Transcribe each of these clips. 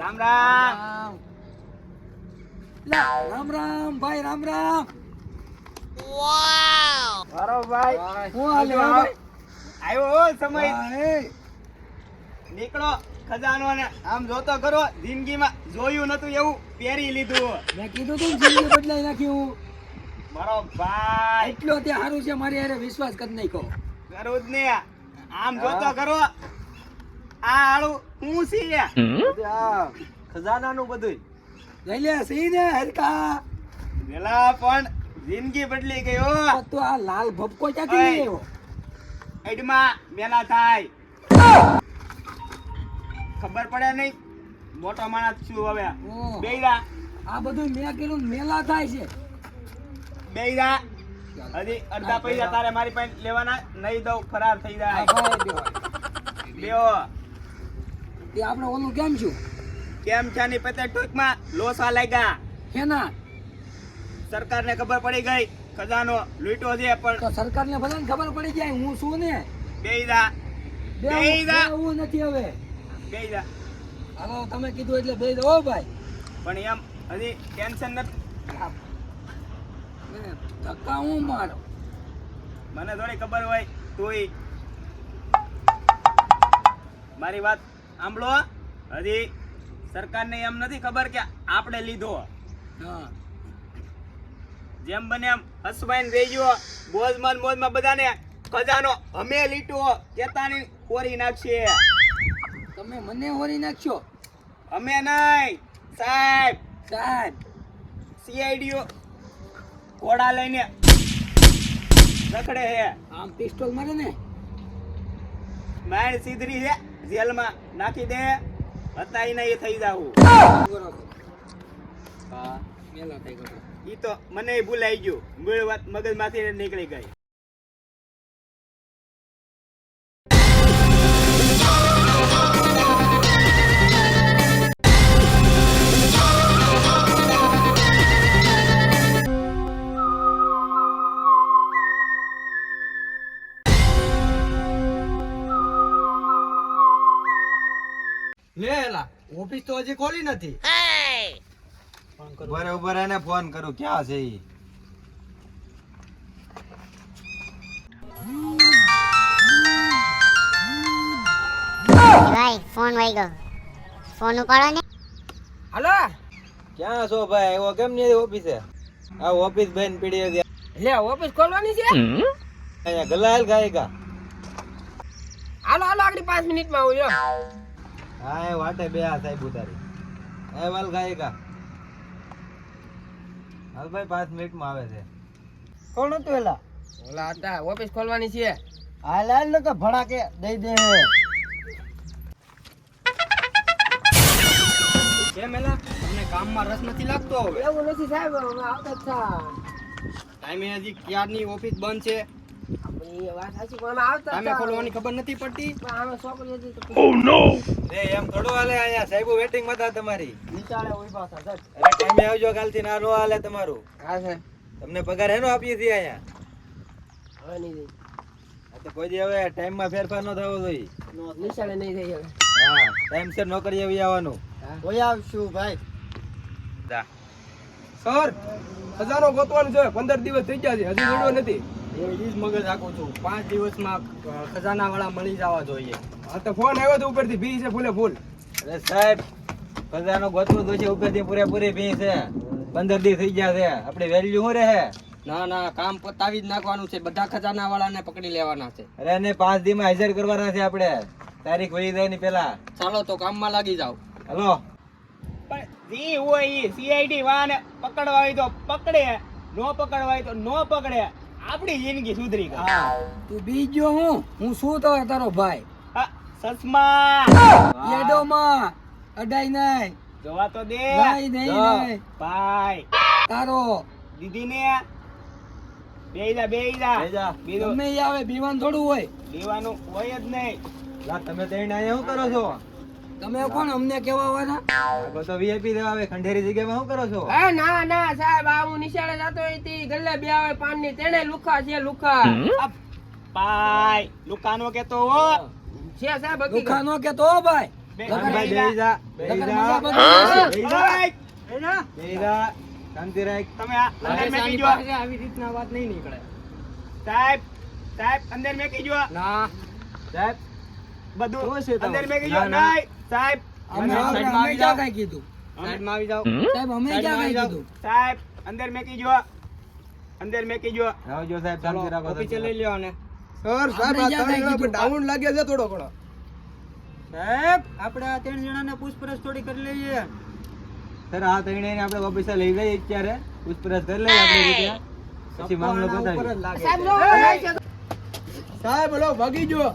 રામ રામ. રામ રામ ભાઈ, રામ રામ. વારો ભાઈ. હું હાલે ભાઈ? આવ્યો સમય. ભાઈ, નીકળો ખજાનો ને આમ જોતો કરો. જિંદગીમાં જોયું નતું એવું પહેરી લીધું. મેં કીધું તું ને જિંદગી બદલાઈ નાખ્યું. મારો ભાઈ એટલો તે સારું છે, મારી હારે વિશ્વાસ કરી નાખ્યો. કરું જ ને. આમ જોતો કરો. આ આળું હું છે ખજાનાનું બધું. લઈ લે સહી ને હરકા. પેલા પણ જિંદગી બદલી ગઈ હો. તો આ લાલ ભપકો ક્યાંથી લઈ આવ્યો? એડમાં મેલા થાય ખબર પડે નહીં. મોટો માણસ છું હવે. ઓહ. બેયરા આ બધું મેં કીધું મેલા થાય છે. બેયરા હજી અડધા પૈસા તારે મારી પાસે લેવાના નહીં દઉં. ફરાર થઈ આ જાય. ભાઈ બેહો. બેઓ તે આપણે ઓલું કેમ છું? કેમ છે ની પતે ટૂંકમાં લોસા લાગ્યા. કેના? સરકારને ખબર પડી ગઈ ખજાનો લૂંટો છે. પણ તો સરકારને બધાને ખબર પડી જાય હું શું ને. બેયરા બેહવું નથી હવે. બેયરા હાલો તમે કીધું એટલે બે દો ભાઈ. પણ એમ હજી ટેન્શન નથી. ધક્કા હું મારો. મને થોડી ખબર હોય તોય મારી વાત સાંભળો. હજી સરકારને એમ નથી ખબર કે આપણે લીધો. હા. જેમ બને એમ હસવાઈને રહેજો. મોજમાં બધાને ખજાનો અમે લીટો કેતાની કોરી નાખશે. તમે મને હોરી નાખશો? અમે નહીં સાહેબ. સાહેબ સીઆઈડીઓ ઘોડા લઈને રખડે હે. આમ પિસ્તોલ મારે ને. માણ સીધરી છે જેલમાં નાખી દે. હતાઈ નહીં થઈ જાવું. હા મેલા થઈ ગયો. ઈ તો મને ભૂલાઈ ગયું. મૂળ વાત મગજમાંથી નીકળી ગઈ. લેલા ઓફિસ તો હજી ખોલી નથી. બરોબર એને ફોન કરું. ક્યાં છે ઈ? ભાઈ ફોન વાઈ ગયો. ફોન ઉપાડો ને. હાલો ક્યાં છો ભાઈ? એવો કેમ નહીં ઓફિસે? આ ઓફિસ બેન પીડી હતી. લે ઓફિસ ખોલવાની છે. અહીંયા ગલાલ ગાયકા. હાલો હાલો આગળ 5 મિનિટમાં આવું. હા એ વાટે બે આ સાહેબ ઉતારી. એ વાલ ગાયકા. હાલ ભાઈ 5 મિનિટમાં આવે છે. કોણ હતું એલા? ઓલા હતા ઓફિસ ખોલવાની છે. હાલ હાલ ને કે ભડાકે દઈ દે. કેમ એલા તમને કામમાં રસ નથી લાગતો? હવે એવું નથી સાહેબ, અમે આવતા જ હતા. ટાઈમે હજી ક્યારની ઓફિસ બંધ છે. એ વાત સાચી પણ અમે આવતા ટાઈમે હતા. ખોલવાની ખબર નથી પડતી. પણ અમે છોકરી હતી તો એ એમ થોડું હાલે. અહીંયા સાહેબો વેટિંગ માં હતા તમારી. નિચાળે ઉભા હતા સાહેબ. અરે ટાઈમે આવજો કાલથી. ના નો હાલે તમારું. હા સાહેબ. તમને પગાર હેનો આપીએ છીએ અહીંયા. હવે નહીં જઈ. આ તો કોઈ દી હવે ટાઈમમાં ફેરફાર ન થવો જોઈએ. નિશાળે નહીં થઈ હવે. હા ટાઈમસર નોકરી આવી આવવાનું. કોઈ આવશું ભાઈ. જા. સર ખજાનો ગોતવાનું છે. 15 દિવસ થઈ ગયા છે, હજી મળ્યો નથી. એ જ મગજ રાખું છું. 5 દિવસમાં ખજાના વાળા મળી જવા જોઈએ. આ તો ફોન આવ્યો તો ઉપરથી ભી છે ફૂલે ફૂલ. અરે સાહેબ ખજાનો ગોતવું તો છે. ઉપરથી પૂરેપૂરી ફી છે. 15 દી થઈ ગયા છે. આપણે વેલ્યુ શું રહે? ના ના કામ પતાવી જ નાખવાનું છે. બધા ખજાના વાળાને પકડી લેવાના છે. અરે એને 5 દી માં હાજર કરવાના છે આપણે. તારીખ વહી જાય ની પેલા. ચાલો તો કામમાં લાગી જાવ. હલો. પણ જી હોય ઈ સીઆઈડી વાને પકડવા હોય તો પકડે, નો પકડવા હોય તો નો પકડે. આપણી જિંદગી સુધરી ગઈ. હા તું બીજો હું શું તો તારો ભાઈ. હા, સસમા એડોમાં અડાઈ નહીં. જોવા તો દે. નહીં નહીં જો, નહીં. ભાઈ તારો દીદીને બેઈજા બેજા. બીજું ગમે ઈ આવે બીવાન થોડું હોય. લેવાનું હોય જ નહીં. લા તમે તઈને અહીંયા શું કરો છો? તમે કોણ અમને કેવા આવવાના? આ તો વીઆઈપી દેવા આવે ખંડેરી જગ્યામાં શું કરો છો? હા ના ના સાહેબ, આ હું નિશાળે જતો હોય તી ગલ્લે બે આવે પાનની તેને લુખા છે લુખા. ભાઈ લુકાનો કેતો હો. છે સાહેબ લુખા નો કેતો હો ભાઈ. ભાઈ બેહી જા, બેહી જા. બેહી જા. બેહી જા. શાંતિ રાખ. તમે આ અંદર મેકી જો. આવી રીતના વાત નહીં નીકળે. સાહેબ સાહેબ અંદર મેકી જો. ના સાહેબ, બધું શું છે તમારું? અંદર મેકી જો. ના, ના. નહીં સાહેબ અમે સાઈડમાં આવી જાઓ. સાઈડમાં આવી જાઓ. સાહેબ અમે ક્યાં કઈ કીધું? સાહેબ અંદર મેકી જો. અંદર મેકી જો. આવજો સાહેબ, શાંતિ રાખો. ઓફિસે લઈ લ્યો આને. સર સાહેબ આ ત્રણ જણા પર ડાઉન લાગે છે થોડો ઘણો. સાહેબ આપણે આ 3 જણાને પૂછપરછ થોડી કરી લઈએ. સર આ ત્રણેયને આપણે ઓફિસે લઈ જઈએ અત્યારે, પૂછપરછ કરી લઈએ આપણી રીતે, પછી મામલો બતાવીએ. સાહેબ લો ભાગી જો.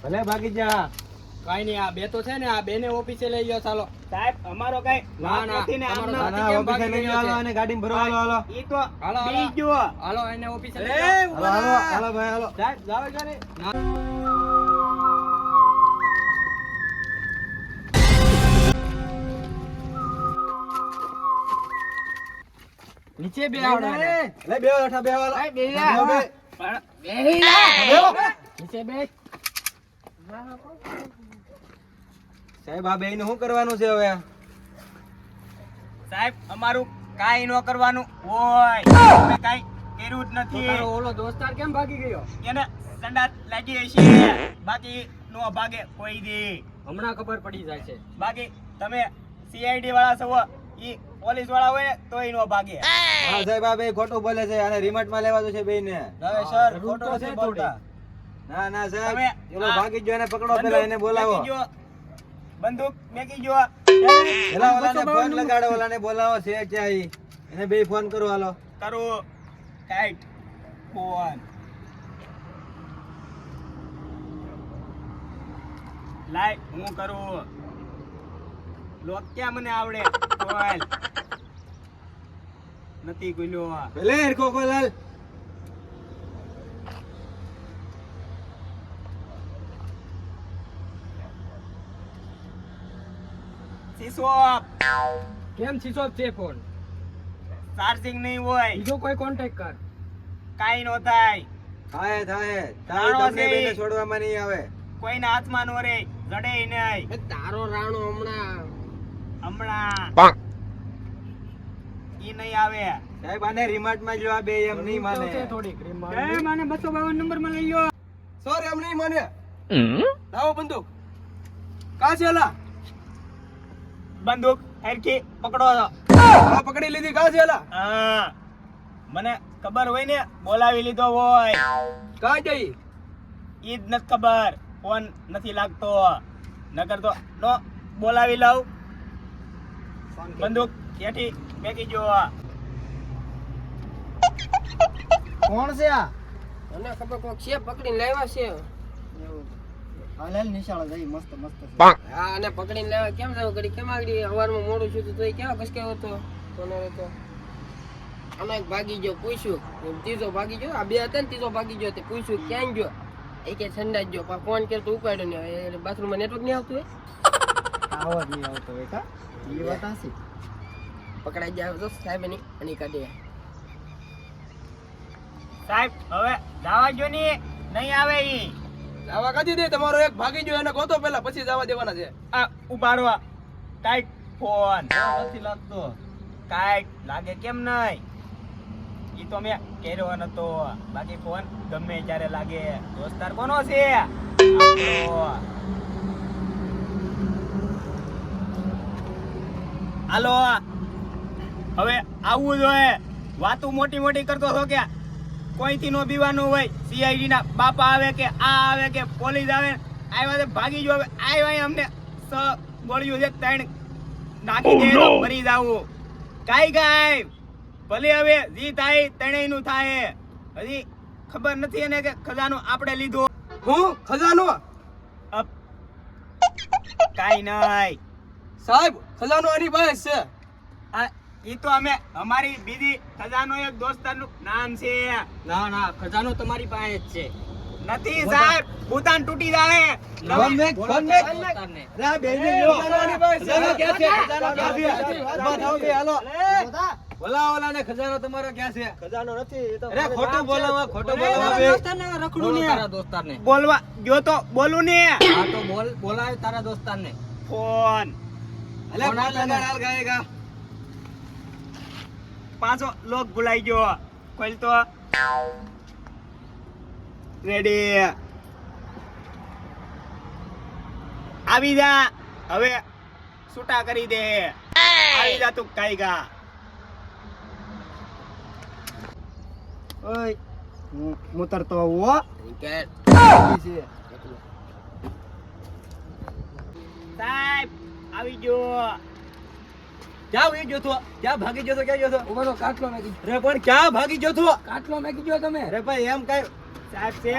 ભલે ભાગી જા. કાઈ નહીં, આ બે તો છે ને, આ બેને ઓફિસે લઈ જાઓ. ચાલો. સાહેબ અમારો કઈ ના, ના, નથી ને તમારો આમનો. ના, ના, ઓફિસે લઈ જાઓ, હાલો, અને ગાડીમાં ભરવા હાલો, હાલો. ઈ તો હાલો, હાલો. બીજો. હાલો એને ઓફિસે લઈ એ, જાઓ. હાલો, હાલો, હાલો ભાઈ, હાલો. સાહેબ જાઓ છો ને. નીચે બે આવડો એને. લે, બેહો, હેઠા બેહો, હાલો. બેહી જા. બેહો, બે. બેહી જા. બેહો. નીચે બે. સાહેબ આ બેયને શું કરવાનું છે હવે? સાહેબ અમારું કાઈ ન કરવાનું હોય. અમે કાઈ કર્યું જ તો નથી. તારો ઓલો દોસ્તાર કેમ ભાગી ગયો? એને સંડાસ લાગી હશે. બાકી નો ભાગે કોઈ દી. હમણાં ખબર પડી જાય છે. બાકી તમે સીઆઈડી વાળા છો, ઈ પોલીસ વાળા હોય તોય નો ભાગે. હા સાહેબ આ બે ખોટું બોલે છે, અને રિમોટમાં લેવાતું છે બેયને. હવે સર જરૂર તો છે થોડી. ના ના સાહેબ, તમે ચલો આ ભાગી ગયો, એને પકડો, પેલા એને બોલાવો. મેકી જો. બંદૂક મેકી જો. પેલા ઓલાને ફોન લગાડો, ઓલાને બોલાવો છે ક્યાં ઈ. એને બે ફોન કરો, હાલો. કરું કાઈટ ફોન. લાય હું કરું. લોક ક્યાં મને આવડે? બોલ. નથી ગુલ્યો. ભલે હેરખો ખોલાલ. શીશો કેમ સ્વિચ ઓફ છે ફોન? ચાર્જિંગ નહીં હોય. બીજો કોઈ કોન્ટેક્ટ કર. કાઈ નો થાય. થાય થાય રાણો તમને છે બેને ઈ. છોડવામાં નહીં આવે. કોઈના હાથમાં નો રે. જડે નહીં. તારો રાણો હમણાં હમણાં ઈ નહીં આવે. સાહેબ આને રિમોટમાં જો, આ બે એમ નહીં માને. છે થોડીક રિમાન્ડ. મને 252 નંબર માં લઈ લ્યો. સર એમ નહીં માને. લાવો બંદૂક. કા છે એલા? બંદૂક હરખી પકડો છો. આ પકડી લીધી કા છે એલા? હા મને ખબર હોય ને બોલાવી લીધો હોય. કા જઈ? ઈ જ નથી ખબર. ફોન નથી લાગતો. નકર તો નો બોલાવી લઉં. બંદૂક ત્યાંથી મેકી જો. કોણ છે આ? મને ખબર કોક છે પકડીને લાવ્યા છે. હાલેલ નિશાળ જઈ મસ્ત મસ્ત. હા અને પકડીને લાવ્યા કેમ જાવ ઘડી કેમ આગળ સવારમાં મોડું છું તો એ કેવા કસક્યો હતો કોનો હતો આનો એક ભાગી ગયો પૂછ્યું ત્રીજો ભાગી ગયો આ બે હતા ને ત્રીજો ભાગી ગયો તે પૂછ્યું ક્યાં ગયો એ કે સંડાસ ગયો પણ ફોન કરતો ઉપાડ્યો ને બાથરૂમમાં નેટવર્ક નહીં આવતું આવો જ નહીં આવતો હોય કા? એ વાત હાચી. પકડાઈ જાય તો સાહેબ એની અને કાઢે સાહેબ હવે જવા જો ની નહીં આવે ઈ. આવા કાઢી દે. તમારો એક ભાગી ગયો, એને ગોતો પેલા, પછી જવા દેવાના છે. આ ઉપાડો કાઈટ ફોન. નથી લાગતો. કાઈટ લાગે કેમ નહીં? ઈ તો મેં કર્યો નતો. બાકી ફોન ગમે ત્યારે લાગે. દોસ્તાર કોનો છે? આપણો. હાલો હવે આવું જોઈએ. વાતું મોટી મોટી કરતો છો કે કોઈથી નો બીવાનું હોય. સીઆઈડી ના બાપા આવે કે આ આવે કે પોલીસ આવે, આવ્યા છે ભાગી જો. આવ્યા અમને ગોળીઓ છે 3 નાખી દે તો મરી જાવું. કાઈ કાઈ ભલે હવે જી થાય ત્રણેયનું થાય. હજી ખબર નથી એને કે ખજાનો આપણે લીધો. હું ખજાનો? અપ કાઈ નહીં સાહેબ ખજાનો આની પાસે છે. આ ઈ તો અમે અમારી બીજી ખજાનો એક દોસ્તારનું નામ છે. ના ના ખજાનો તમારી પાસે જ છે. નથી સાહેબ ભૂતાન તૂટી જાય. ફોન મેક, ફોન મેક. દોસ્તારને. રે આ બેયને જો. ખજાનો આની પાસે છે. ખજાનો ક્યાં છે? ખજાનો ક્યાં છે? ઊભા થાઓ બે, હાલો. બોલાવો ઓલાને, ખજાનો તમારો ક્યાં છે? ખજાનો નથી. એ તો અરે ખોટું બોલાવો, ખોટું બોલાવો બે. દોસ્તારને રખડું ને તારા દોસ્તારને. બોલવા જો તો બોલું ને. હા તો બોલ બોલાય તારા દોસ્તારને. ફોન અલે ફોન લગાડ હાલ ગાયગા. પાછો લોક ભૂલાઈ ગયો. ખોલ તો. રેડી. આવી જા. હવે છૂટા કરી દે. આવી જા તું કાઈગા. ઓય હું તરતો આવું હો. સાહેબ આવી ગયો. ક્યાં વહી ગયો તો? ક્યાં ભાગી ગયો તો? ક્યાં ગયો તો? ઉભો રહો, કાટલો નાખી અરે પણ ક્યાં ભાગી ગયો તો? કાટલો નાખી ગયો તમે અરે ભાઈ એમ કઈ સાહેબ છે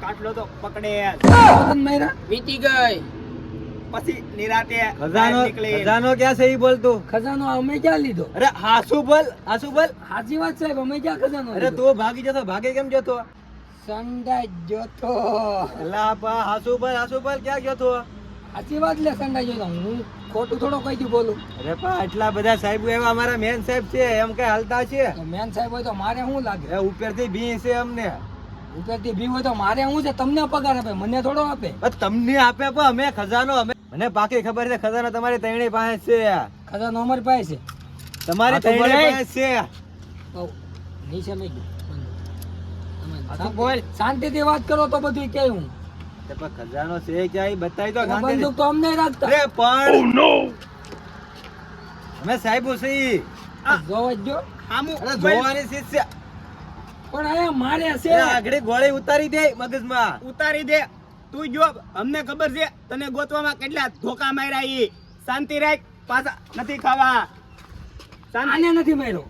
કાટલો તો પકડે. વતન માર્યા વીતી ગઈ. પછી નિરાતે ખજાનો બહાર નીકળી. ખજાનો ક્યાં છે ઈ બોલતું? ખજાનો અમે ક્યાં લીધો? અરે હાસુ બોલ, હાસુ બોલ. સાચી વાત સાહેબ, અમે ક્યાં ખજાનો અરે લીધો? તું ભાગી જતો, ભાગે કેમ જતો? સંડાઈ જોતો. અલા પા હાસુ બોલ, હાસુ બોલ, ક્યાં ગયો તો? સાચી વાત લે, સંડાઈ જોતો. હું ખોટું થોડો કઈ દી બોલું. અરે પા આટલા બધા સાહેબો એવા અમારા મેન સાહેબ છે, એમ કઈ હાલતા છે? તો મેન સાહેબ હોય તો મારે શું લાગે? એ ઉપરથી ભી છે અમને. ઉપરથી ભી હોય તો મારે શું છે? તમને પગાર આપે, મને થોડો આપે. તમને આપે પણ અમે ખજાનો અમે મને પાકી ખબર છે ખજાનો તમારી ત્રણેય પાસે છે. ખજાનો અમારી પાસે છે. તમારી હા તો ત્રણેય બોલાય. પાસે છે. કહું, નીચે મેં ગયું. હા તો બોલ. શાંતિથી વાત કરો તો બધું કે હું તે પણ ખજાનો છે ક્યાં ઈ બતાવી તો ગાંધી. બંદૂક તો અમને રાખતા. અરે પણ અમે સાહેબો છે ઈ. જોવા જ જો. આમું અરે જોવાની ચીજ છે. પણ અહીંયા મારે છે. અરે આગળ ગોળી ઉતારી દે મગજમાં. ઉતારી દે. તું જો અમને ખબર છે તને ગોતવામાં કેટલા ધોકા માર્યા ઈ. શાંતિ રાખ. પાછા નથી ખાવા. શાંતિ. આને નથી માર્યો.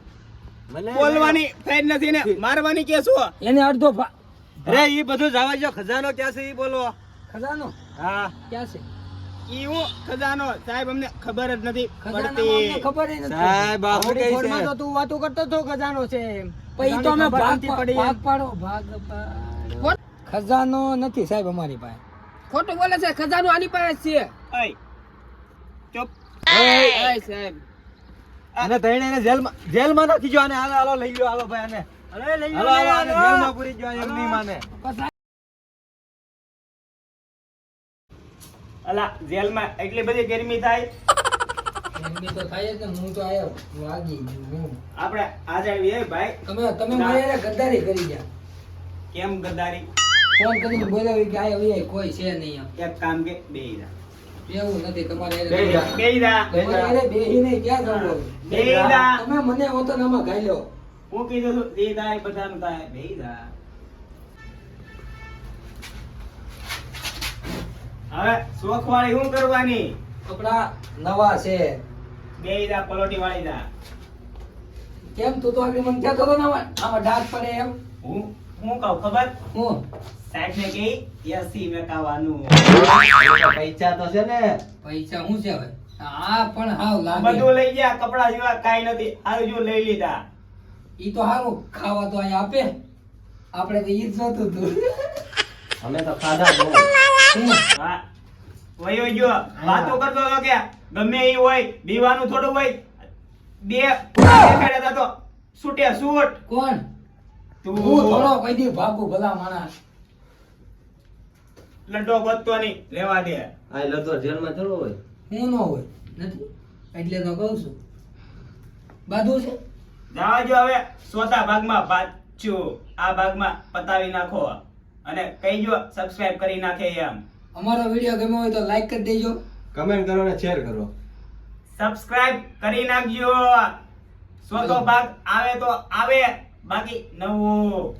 મને બોલવાની ફેર નથી ને મારવાની કે શું? એને અડધો અરે ઈ બધું જવા જો. ખજાનો ક્યાં છે ઈ બોલો. ખજાનો હા ક્યાં છે? ઈ હું ખજાનો સાહેબ અમને ખબર જ નથી ખજાનામાં અમને પડતી. ખબર ય નથી. સાહેબ આ શું કહે છે? તું વાતો કરતો તો ખજાનો છે એમ. પણ ઈ તો અમે ખબર ભાગ નથી પડી એમ. ભાગ પાડો ભાગ પાડો. ખજાનો નથી સાહેબ અમારી પાસે. ખોટું બોલે છે. ખજાનો આની પાસે છે. અય, ચૂપ. આય સાહેબ. અને ત્રણેયને જેલમાં નાખી જો. આને હાલો હાલો લઈ લ્યો. હાલો ભાઈ આને અરે લઈ હાલો હાલો આને જેલમાં પૂરી જો. એમ નહીં માને. પણ સાહેબ, અલા જેલમાં એટલી બધી ગરમી થાય. એમની તો થાય જ ને. હું તો આયો વાગી ગયું હું. આપણે આજે આવીએ ભાઈ. તમે મારી હારે ગદ્દારી કરી ગયા. કેમ ગદ્દારી? ફોન કરીને બોલાવી કે આયો એ કોઈ છે નહીં એમ. એક કામ કે બેહી જા. એવું નથી તમારે હારે. બેહી જા. બેહી જા. તમારે હારે બેહીને ક્યાં જવું? બેહી જા. તમે મને વતનમાં ગાલ્યો. હું કીધું છું, જે થાય બધાનું થાય. બેહી જા. હવે શોખવાળી શું કરવાની? કપડા નવા છે. બેહી જા, પલોટી વાળી જા. કેમ તું તો આગળ મને કહેતો હતો ને આમાં ડાઘ પડે એમ. હું કહું ખબર? હું સાહેબ ને કહી એસી મેકાવાનું. પૈસા તો છે ને. પૈસા શું છે હવે? આ પણ હાવ લાગે. બધું લઈ ગયા, કપડા સિવાય કાઈ નથી. હારું જો લઈ લીધા. ઈ તો હારું ખાવા તો અહીંયા આપે. આપણે તો ઈ જ જોતું હતું. અમે તો ખાધા બહુ. હા વયો જો વાતો કરતો હતો કે ગમે ઈ હોય દીવાનું થોડું હોય. બે દેખાડ્યા હતા તો છૂટે છૂટ. કોણ? તું હું થોડો કઈ દી ભાગું ભલા માણસ. લડ્ડો ગોતતો નહીં, રહેવા દે. આ લતો જેલમાં થોડો હોય. હું ન હોય નથી એટલે તો કહું છું. બાધું છે. જવા જો હવે ચોથા ભાગમાં પાછું આ ભાગમાં પતાવી નાખો અને કહીજો સબસ્ક્રાઇબ કરી નાખે એમ. અમારો વિડીયો ગમ્યો હોય તો લાઈક કરી દેજો. કમેન્ટ કરો ને શેર કરો. સબસ્ક્રાઇબ કરી નાખજો. ચોથો ભાગ આવે તો આવે, બાકી નવો.